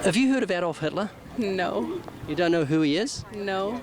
Have you heard of Adolf Hitler? No. You don't know who he is? No.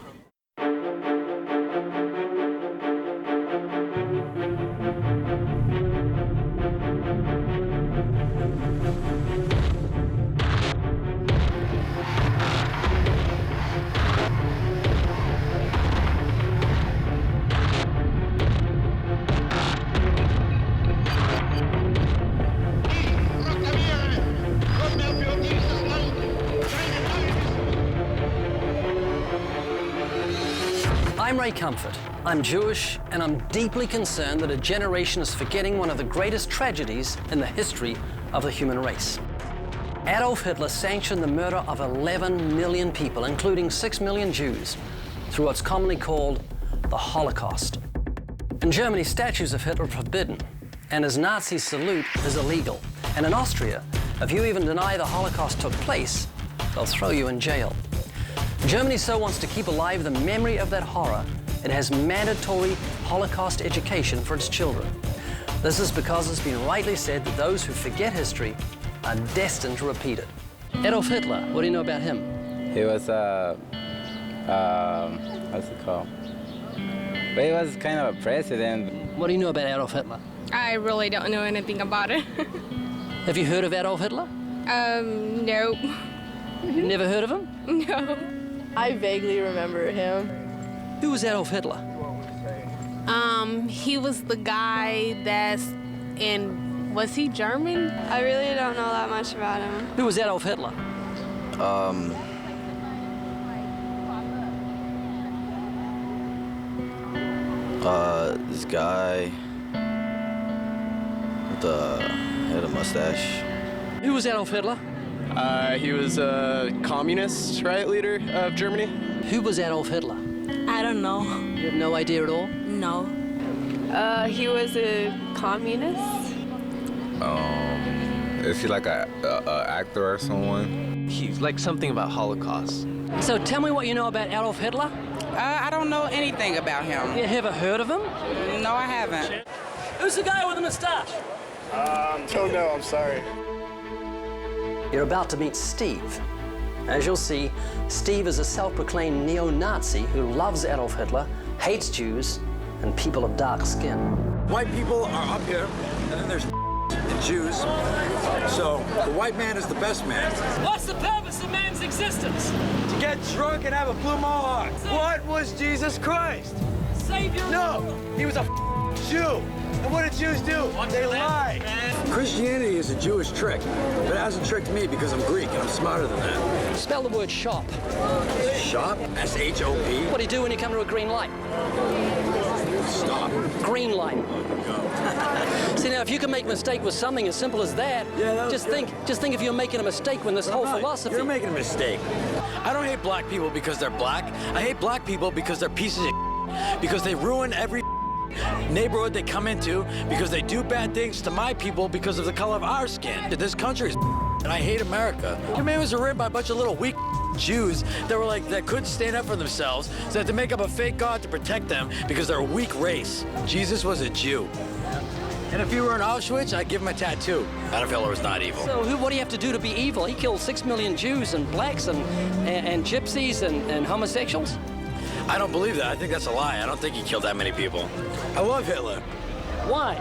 I'm Ray Comfort. I'm Jewish, and I'm deeply concerned that a generation is forgetting one of the greatest tragedies in the history of the human race. Adolf Hitler sanctioned the murder of 11 million people, including 6 million Jews, through what's commonly called the Holocaust. In Germany, statues of Hitler are forbidden, and his Nazi salute is illegal. And in Austria, if you even deny the Holocaust took place, they'll throw you in jail. Germany so wants to keep alive the memory of that horror, it has mandatory Holocaust education for its children. This is because it's been rightly said that those who forget history are destined to repeat it. Adolf Hitler, what do you know about him? He was, what's it called? But he was kind of a president. What do you know about Adolf Hitler? I really don't know anything about it. Have you heard of Adolf Hitler? No. Never heard of him? No. I vaguely remember him. Who was Adolf Hitler? He was the guy that's in, was he German? I really don't know that much about him. Who was Adolf Hitler? This guy with had a mustache. Who was Adolf Hitler? He was a communist, right, leader of Germany? Who was Adolf Hitler? I don't know. You have no idea at all? No. He was a communist. Is he like a actor or someone? He's like something about Holocaust. So tell me what you know about Adolf Hitler. I don't know anything about him. You ever heard of him? No, I haven't. Who's the guy with the mustache? Don't know, I'm sorry. You're about to meet Steve. As you'll see, Steve is a self-proclaimed neo-Nazi who loves Adolf Hitler, hates Jews, and people of dark skin. White people are up here, and then there's and Jews. So the white man is the best man. What's the purpose of man's existence? To get drunk and have a blue mohawk. What was Jesus Christ? Savior. No, he was a Jew. And what did Jews do? They lied. Christianity is a Jewish trick, but it hasn't tricked me because I'm Greek and I'm smarter than that. Spell the word shop. Shop? S-H-O-P? What do you do when you come to a green light? Stop. Green light. See, now, if you can make a mistake with something as simple as that, just think if you're making a mistake when this whole philosophy... You're making a mistake. I don't hate black people because they're black. I hate black people because they're pieces of because they ruin every neighborhood they come into, because they do bad things to my people because of the color of our skin. This country is and I hate America. Your man was written by a bunch of little weak Jews that couldn't stand up for themselves, so they had to make up a fake God to protect them because they're a weak race. Jesus was a Jew. And if he were in Auschwitz, I'd give him a tattoo. Adolf Hitler was not evil. So what do you have to do to be evil? He killed 6 million Jews and blacks and gypsies and homosexuals? I don't believe that. I think that's a lie. I don't think he killed that many people. I love Hitler. Why?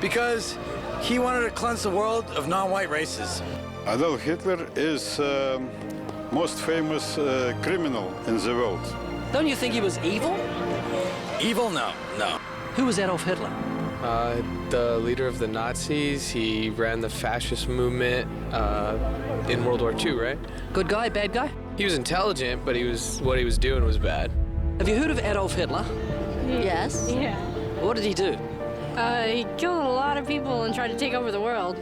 Because he wanted to cleanse the world of non-white races. Adolf Hitler is most famous criminal in the world. Don't you think he was evil? Evil? No. Who was Adolf Hitler? The leader of the Nazis. He ran the fascist movement in World War II, right? Good guy, bad guy? He was intelligent, but what he was doing was bad. Have you heard of Adolf Hitler? Yes. Yeah. What did he do? He killed a lot of people and tried to take over the world.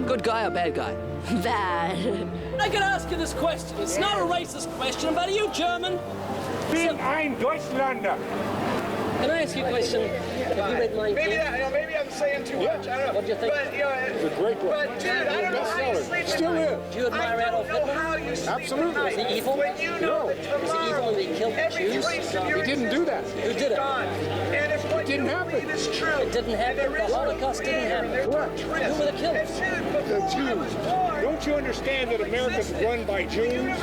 Good guy or bad guy? Bad. I can ask you this question. It's not a racist question, but are you German? Bin ein Deutschlander. Can I ask you a question? Have you read my... Maybe I'm saying too much. I don't know. What do you think? But, you know, It's a great book. But, dude, I don't know how you sleep Still at night. is. Do you admire Adolf Hitler? How you sleep Absolutely. at night. Is he evil? When you know that Is he evil tomorrow, and he killed the every Jews? trace of No. your He didn't do that. Who did it? gone. And if what didn't you happen. believe is true, It didn't happen. The Holocaust didn't happen. Who were the killers? The Jews. Don't you understand that America's run by Jews?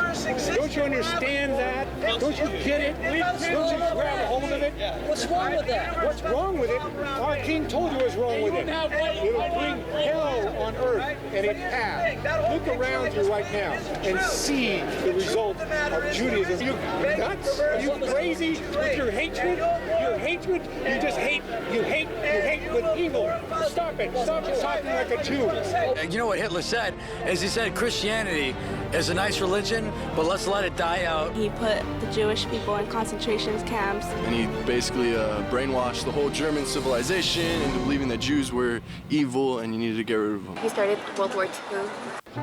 Don't you understand that? Don't you get it? Don't you grab a hold of it? What's wrong with that? What's wrong with it? Our king told you what's wrong with it. It'll bring hell on earth, and it has. Look around you right now and see the result of Judaism. You nuts? Are you crazy with your hatred? Your hatred? You just hate. You hate with evil. Stop it. Stop talking like a Jew. You know what Hitler said? Is he said Christianity is a nice religion, but let's let it die out. He put the Jewish people in concentration camps. And he basically brainwashed the whole German civilization into believing that Jews were evil and you needed to get rid of them. He started World War II.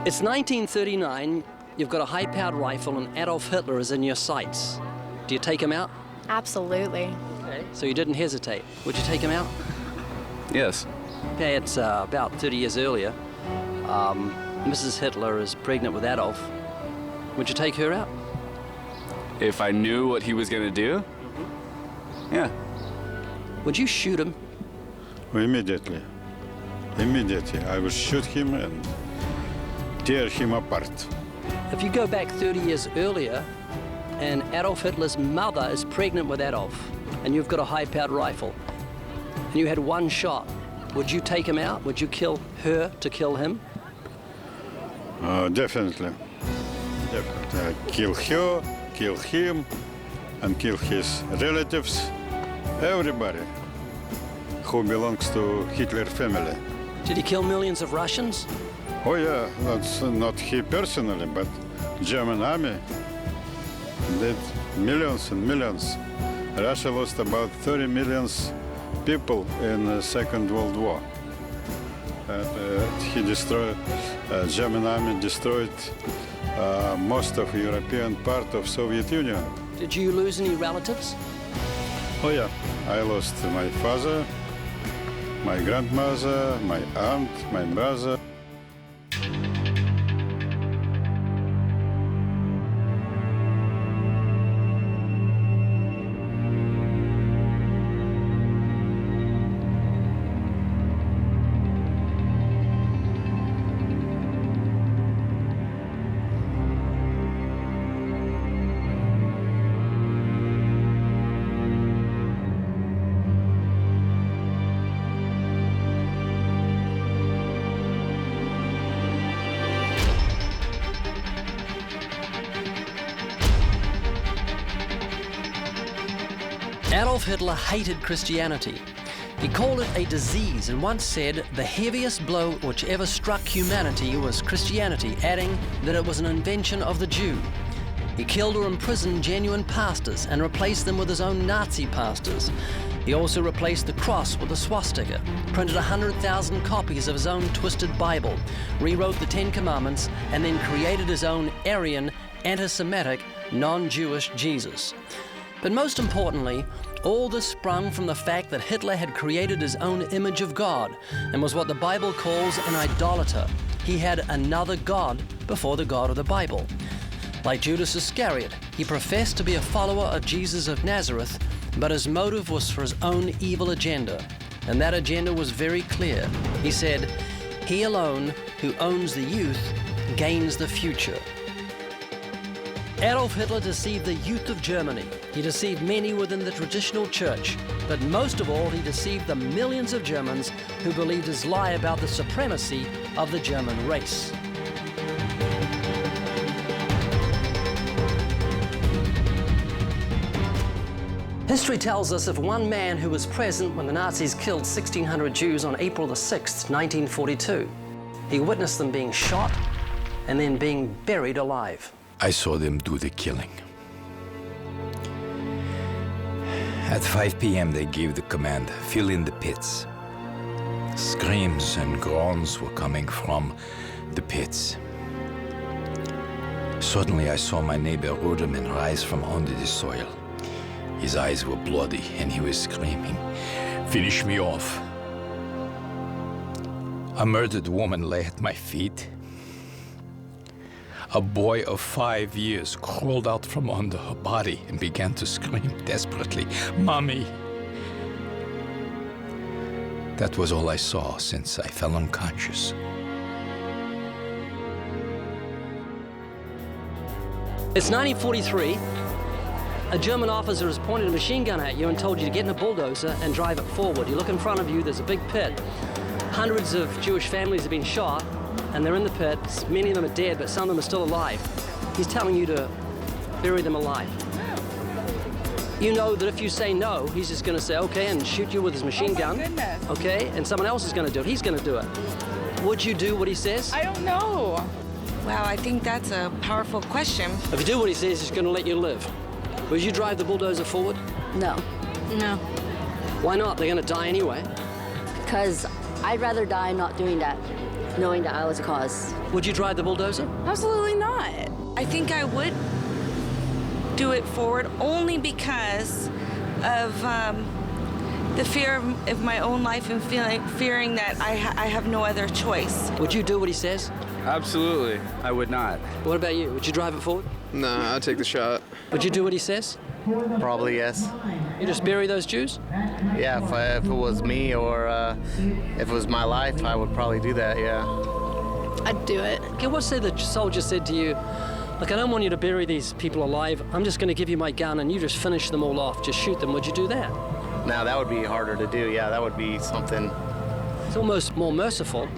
It's 1939. You've got a high-powered rifle, and Adolf Hitler is in your sights. Do you take him out? Absolutely. Okay. So you didn't hesitate. Would you take him out? Yes. Okay, it's about 30 years earlier. Mrs. Hitler is pregnant with Adolf. Would you take her out? If I knew what he was going to do? Yeah. Would you shoot him? Immediately. Immediately. I will shoot him and tear him apart. If you go back 30 years earlier, and Adolf Hitler's mother is pregnant with Adolf, and you've got a high-powered rifle, and you had one shot, would you take him out? Would you kill her to kill him? Definitely. Definitely. I kill her, kill him, and kill his relatives, everybody who belongs to Hitler family. Did he kill millions of Russians? Oh yeah, that's not he personally, but German army did millions and millions. Russia lost about 30 million people in the Second World War. He destroyed, German army destroyed most of European part of Soviet Union. Did you lose any relatives? Oh yeah, I lost my father, my grandmother, my aunt, my brother. Adolf Hitler hated Christianity. He called it a disease and once said the heaviest blow which ever struck humanity was Christianity, adding that it was an invention of the Jew. He killed or imprisoned genuine pastors and replaced them with his own Nazi pastors. He also replaced the cross with a swastika, printed 100,000 copies of his own twisted Bible, rewrote the Ten Commandments, and then created his own Aryan, anti-Semitic, non-Jewish Jesus. But most importantly, all this sprung from the fact that Hitler had created his own image of God and was what the Bible calls an idolater. He had another God before the God of the Bible. Like Judas Iscariot, he professed to be a follower of Jesus of Nazareth, but his motive was for his own evil agenda. And that agenda was very clear. He said, "He alone who owns the youth gains the future." Adolf Hitler deceived the youth of Germany. He deceived many within the traditional church, but most of all, he deceived the millions of Germans who believed his lie about the supremacy of the German race. History tells us of one man who was present when the Nazis killed 1,600 Jews on April the 6th, 1942. He witnessed them being shot and then being buried alive. I saw them do the killing. At 5 p.m. they gave the command, fill in the pits. Screams and groans were coming from the pits. Suddenly I saw my neighbor Ruderman rise from under the soil. His eyes were bloody and he was screaming, "Finish me off." A murdered woman lay at my feet. A boy of 5 years crawled out from under her body and began to scream desperately, "Mommy!" That was all I saw since I fell unconscious. It's 1943. A German officer has pointed a machine gun at you and told you to get in a bulldozer and drive it forward. You look in front of you, there's a big pit. Hundreds of Jewish families have been shot, and they're in the pit. Many of them are dead, but some of them are still alive. He's telling you to bury them alive. You know that if you say no, he's just going to say, okay, and shoot you with his machine gun. Goodness. Okay, and someone else is going to do it. He's going to do it. Would you do what he says? I don't know. Wow, I think that's a powerful question. If you do what he says, he's going to let you live. Would you drive the bulldozer forward? No. No. Why not? They're going to die anyway. Because I'd rather die not doing that, knowing that I was a cause. Would you drive the bulldozer? Absolutely not. I think I would do it forward only because of the fear of my own life and fearing that I have no other choice. Would you do what he says? Absolutely. I would not. What about you? Would you drive it forward? No, I'll take the shot. Would you do what he says? Probably yes. You just bury those Jews? Yeah, if it was me or if it was my life, I would probably do that, yeah. I'd do it. Okay, what say the soldier said to you, look, I don't want you to bury these people alive. I'm just going to give you my gun and you just finish them all off. Just shoot them. Would you do that? Now, that would be harder to do. Yeah, that would be something. It's almost more merciful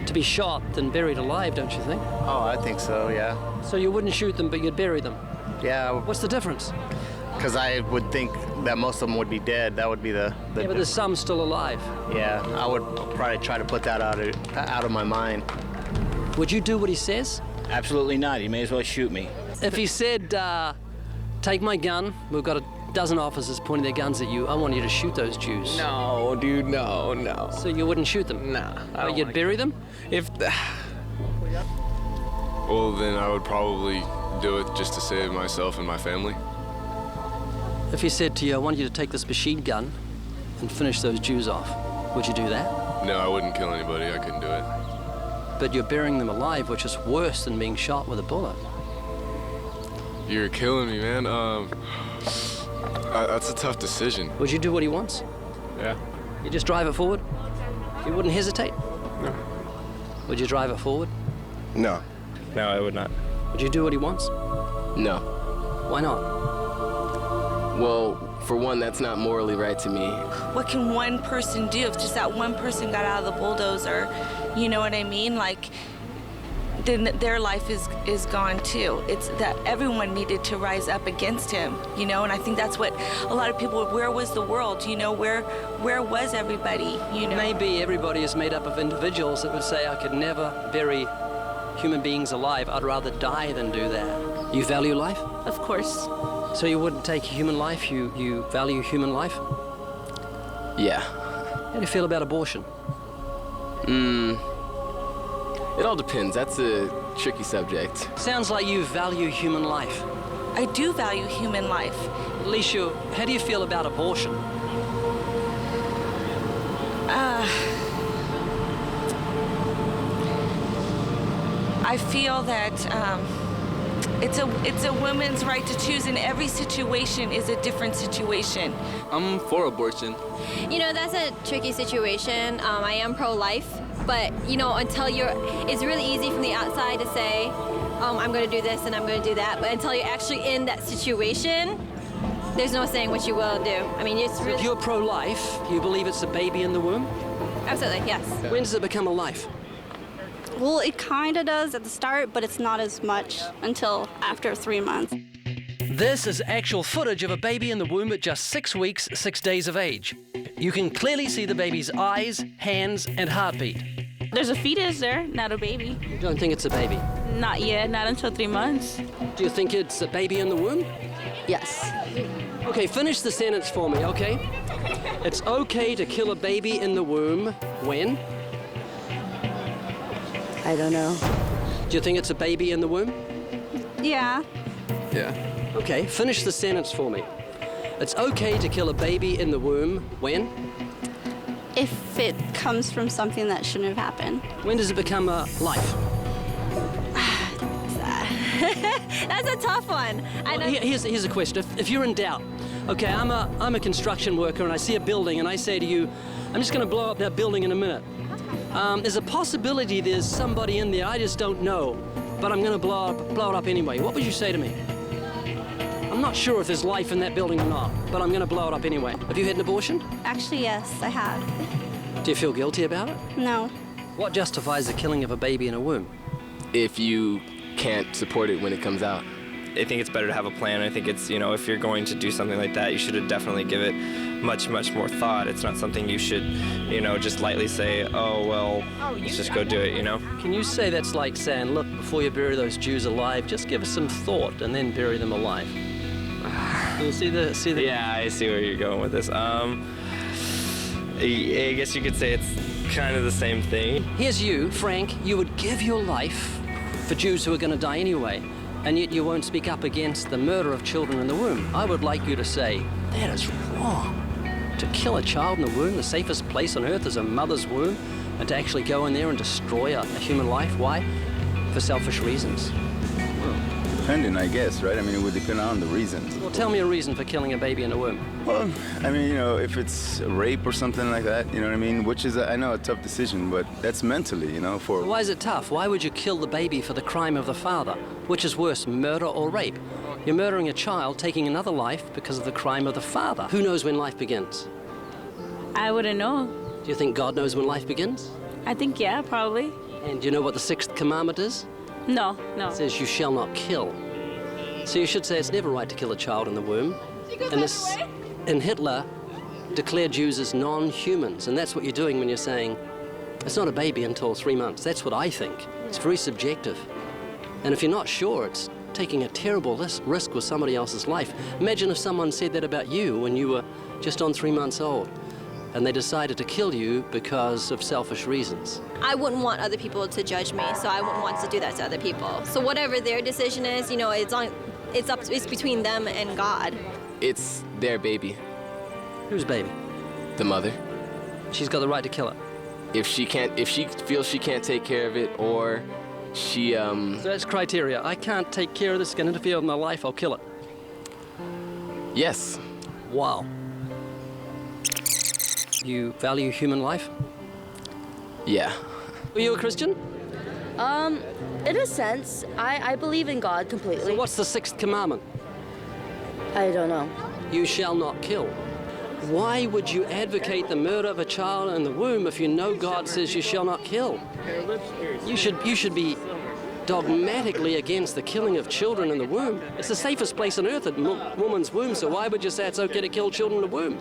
to be shot than buried alive, don't you think? Oh, I think so, yeah. So you wouldn't shoot them, but you'd bury them? Yeah. What's the difference? Because I would think that most of them would be dead. That would be the Yeah, but there's some still alive. Yeah, I would probably try to put that out of my mind. Would you do what he says? Absolutely not. You may as well shoot me. If he said, take my gun, we've got a dozen officers pointing their guns at you, I want you to shoot those Jews. No, dude, no. So you wouldn't shoot them? Nah. But you'd bury them? Well, then I would probably do it just to save myself and my family. If he said to you, I want you to take this machine gun and finish those Jews off, would you do that? No, I wouldn't kill anybody. I couldn't do it. But you're burying them alive, which is worse than being shot with a bullet. You're killing me, man. That's a tough decision. Would you do what he wants? Yeah. You just drive it forward? You wouldn't hesitate? No. Would you drive it forward? No. No, I would not. Would you do what he wants? No. Why not? Well, for one, that's not morally right to me. What can one person do if just that one person got out of the bulldozer? You know what I mean? Like, then their life is gone too. It's that everyone needed to rise up against him, you know? And I think that's what a lot of people, where was the world, you know? Where was everybody, you know? Maybe everybody is made up of individuals that would say, I could never bury human beings alive. I'd rather die than do that. You value life? Of course. So you wouldn't take human life? You value human life? Yeah. How do you feel about abortion? It all depends. That's a tricky subject. Sounds like you value human life. I do value human life. Alicia, how do you feel about abortion? I feel that it's a woman's right to choose, and every situation is a different situation. I'm for abortion. You know, that's a tricky situation. I am pro-life, but you know, it's really easy from the outside to say, I'm going to do this and I'm going to do that, but until you're actually in that situation, there's no saying what you will do. I mean, it's really... If you're pro-life, you believe it's a baby in the womb? Absolutely, yes. When does it become a life? Well, it kind of does at the start, but it's not as much until after 3 months. This is actual footage of a baby in the womb at just 6 weeks, 6 days of age. You can clearly see the baby's eyes, hands, and heartbeat. There's a fetus there, not a baby. You don't think it's a baby? Not yet, not until 3 months. Do you think it's a baby in the womb? Yes. Okay, finish the sentence for me, okay? It's okay to kill a baby in the womb when? I don't know. Do you think it's a baby in the womb? Yeah. Yeah. Okay, finish the sentence for me. It's okay to kill a baby in the womb when? if it comes from something that shouldn't have happened. When does it become a life? That's a tough one. Well, here's a question. If you're in doubt, okay, I'm a construction worker and I see a building and I say to you, I'm just going to blow up that building in a minute. There's a possibility there's somebody in there I just don't know, but I'm going to blow it up anyway. What would you say to me? I'm not sure if there's life in that building or not, but I'm going to blow it up anyway. Have you had an abortion? Actually, yes, I have. Do you feel guilty about it? No. What justifies the killing of a baby in a womb? If you can't support it when it comes out. I think it's better to have a plan. I think it's, you know, if you're going to do something like that, you should definitely give it much more thought. It's not something you should, you know, just lightly say, oh, well, let's just go do it, you know? Can you say that's like saying, look, before you bury those Jews alive, just give us some thought and then bury them alive? You see the... Yeah, I see where you're going with this. I guess you could say it's kind of the same thing. Here's you, Frank, you would give your life for Jews who are going to die anyway, and yet you won't speak up against the murder of children in the womb. I would like you to say, that is wrong. To kill a child in the womb, the safest place on earth is a mother's womb, and to actually go in there and destroy a human life. Why? For selfish reasons. Depending, I guess, right? I mean, it would depend on the reasons. Well, tell me a reason for killing a baby in the womb. Well, I mean, you know, if it's rape or something like that, you know what I mean? Which is, I know, a tough decision, but that's mentally, you know, for... Why is it tough? Why would you kill the baby for the crime of the father? Which is worse, murder or rape? You're murdering a child, taking another life because of the crime of the father. Who knows when life begins? I wouldn't know. Do you think God knows when life begins? I think, yeah, probably. And do you know what the 6th commandment is? No. It says you shall not kill. So you should say it's never right to kill a child in the womb. And Hitler declared Jews as non-humans, and that's what you're doing when you're saying it's not a baby until 3 months. That's what I think. It's very subjective. And if you're not sure, it's taking a terrible risk with somebody else's life. Imagine if someone said that about you when you were just on 3 months old, and they decided to kill you because of selfish reasons. I wouldn't want other people to judge me, so I wouldn't want to do that to other people. So whatever their decision is, you know, it's between them and God. It's their baby. Whose baby? The mother. She's got the right to kill it. If she feels she can't take care of it, or she So that's criteria. I can't take care of this, it's gonna interfere with my life, I'll kill it. Yes. Wow. You value human life? Yeah. Are you a Christian? In a sense, I believe in God completely. So what's the 6th commandment? I don't know. You shall not kill. Why would you advocate the murder of a child in the womb if you know God says you shall not kill? You should be dogmatically against the killing of children in the womb. It's the safest place on earth, a woman's womb, so why would you say it's okay to kill children in the womb?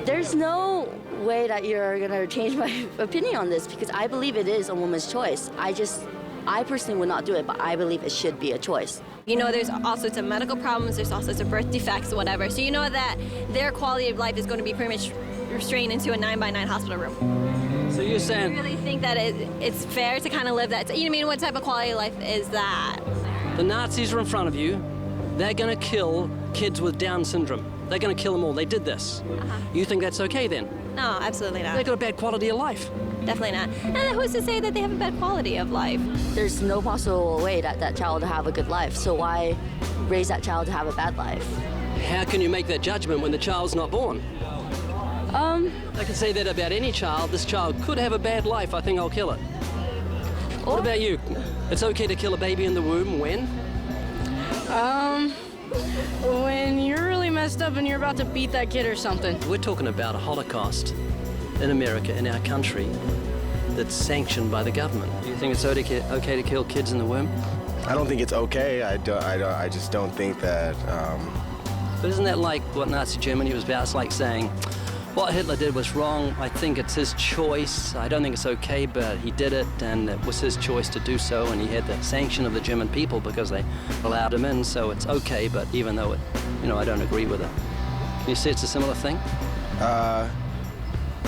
There's no way that you're going to change my opinion on this, because I believe it is a woman's choice. I personally would not do it, but I believe it should be a choice. You know, there's all sorts of medical problems, there's all sorts of birth defects, whatever. So you know that their quality of life is going to be pretty much restrained into a 9-by-9 hospital room. So you're saying... I really think that it's fair to kind of live that. You know what I mean? What type of quality of life is that? The Nazis are in front of you. They're going to kill kids with Down syndrome. They're going to kill them all. They did this. You think that's okay then? No, absolutely not. They've got a bad quality of life. Definitely not. And who's to say that they have a bad quality of life? There's no possible way that child will have a good life, so why raise that child to have a bad life? How can you make that judgment when the child's not born? I can say that about any child. This child could have a bad life. I think I'll kill it. What about you? It's okay to kill a baby in the womb when? When you're really messed up and you're about to beat that kid or something. We're talking about a Holocaust in America, in our country, that's sanctioned by the government. Do you think it's okay to kill kids in the womb? I don't think it's okay. I just don't think that... But isn't that like what Nazi Germany was about? It's like saying, what Hitler did was wrong. I think it's his choice. I don't think it's okay, but he did it, and it was his choice to do so, and he had the sanction of the German people because they allowed him in, so it's okay, but even though I don't agree with it. Can you see it's a similar thing? I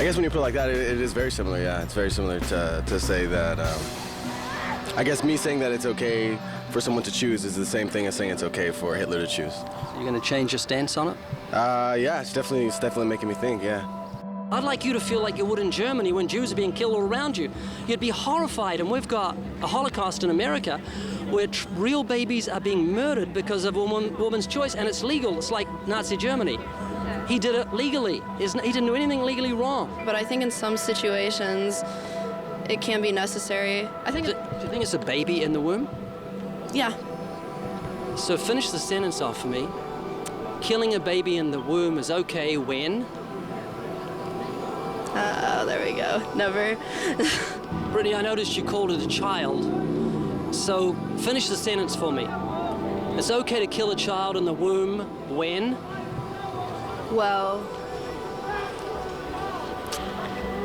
guess when you put it like that, it is very similar, yeah. It's very similar to say that, I guess me saying that it's okay for someone to choose is the same thing as saying it's okay for Hitler to choose. So you're going to change your stance on it? Yeah, it's definitely making me think, yeah. I'd like you to feel like you would in Germany when Jews are being killed all around you. You'd be horrified, and we've got a Holocaust in America where real babies are being murdered because of a woman's choice, and it's legal. It's like Nazi Germany. He did it legally. He didn't do anything legally wrong. But I think in some situations, it can be necessary. Do you think it's a baby in the womb? Yeah. So finish the sentence off for me. Killing a baby in the womb is okay when? There we go. Never. Brittany, I noticed you called it a child. So finish the sentence for me. It's okay to kill a child in the womb when? Well,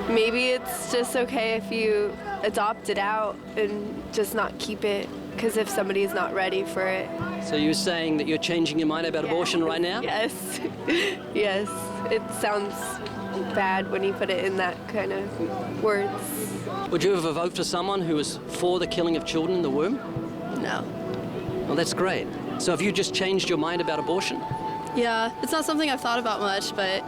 maybe it's just okay if you adopt it out and just not keep it, because if somebody's not ready for it. So you're saying that you're changing your mind about abortion right now? Yes. Yes. It sounds bad when you put it in that kind of words. Would you ever vote for someone who is for the killing of children in the womb? No. Well, that's great. So have you just changed your mind about abortion? Yeah, it's not something I've thought about much, but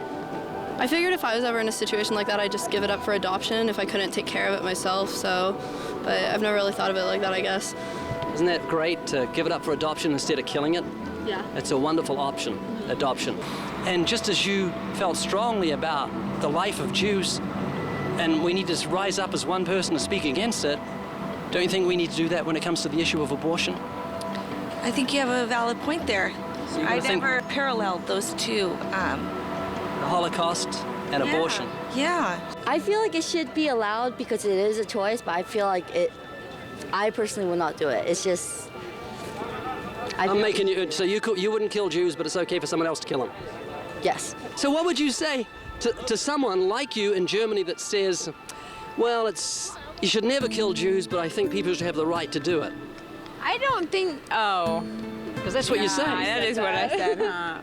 I figured if I was ever in a situation like that, I'd just give it up for adoption if I couldn't take care of it myself, but I've never really thought of it like that, I guess. Isn't that great to give it up for adoption instead of killing it? Yeah. It's a wonderful option, adoption. And just as you felt strongly about the life of Jews, and we need to rise up as one person to speak against it, don't you think we need to do that when it comes to the issue of abortion? I think you have a valid point there. So I never paralleled those two. The Holocaust and abortion. Yeah. I feel like it should be allowed because it is a choice, but I feel like I personally will not do it. It's just... I'm making you... So you wouldn't kill Jews, but it's okay for someone else to kill them? Yes. So what would you say to someone like you in Germany that says, well, you should never kill Jews, but I think people should have the right to do it? I don't think... Oh. Because that's what you say. That is what I said, huh?